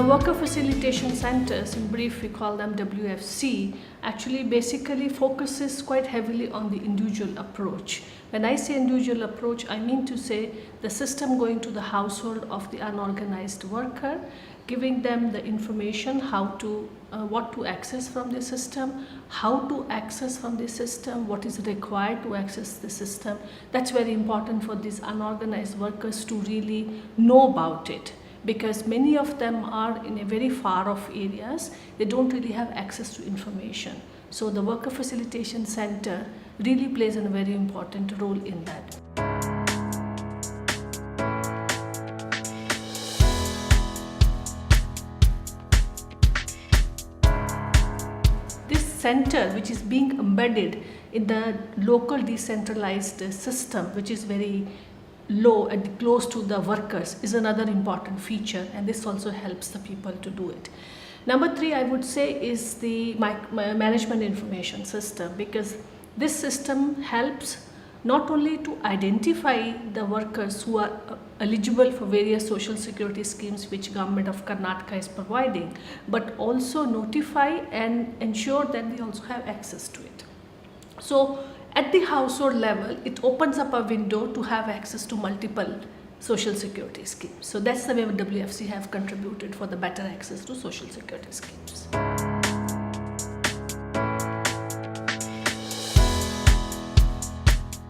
The Worker Facilitation Centers, in brief we call them WFC, actually basically focuses quite heavily on the individual approach. When I say individual approach, I mean to say the system going to the household of the unorganized worker, giving them the information what to access from the system, how to access from the system, what is required to access the system. That's very important for these unorganized workers to really know about it, because many of them are in a very far off areas. They don't really have access to information. So the Worker Facilitation Center really plays a very important role in that. This center, which is being embedded in the local decentralized system, which is very low and close to the workers, is another important feature, and this also helps the people to do it. Number 3, I would say, is the management information system, because this system helps not only to identify the workers who are eligible for various social security schemes which government of Karnataka is providing, but also notify and ensure that they also have access to it. So at the household level, it opens up a window to have access to multiple social security schemes. So that's the way WFC have contributed for the better access to social security schemes.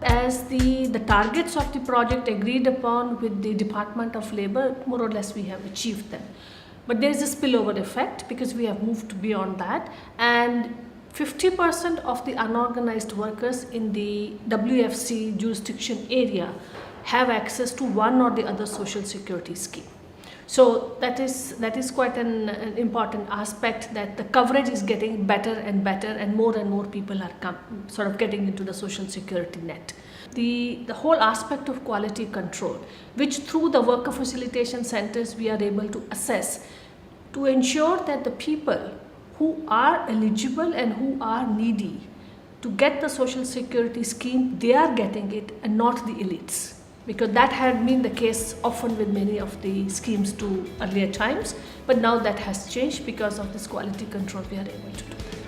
As the targets of the project agreed upon with the Department of Labor, more or less we have achieved them. But there is a spillover effect because we have moved beyond that, and 50% of the unorganized workers in the WFC jurisdiction area have access to one or the other social security scheme. So that is quite an important aspect, that the coverage is getting better and better, and more people are sort of getting into the social security net. The whole aspect of quality control, which through the worker facilitation centers we are able to assess, to ensure that the people who are eligible and who are needy to get the social security scheme, they are getting it and not the elites. Because that had been the case often with many of the schemes to earlier times, but now that has changed because of this quality control we are able to do that.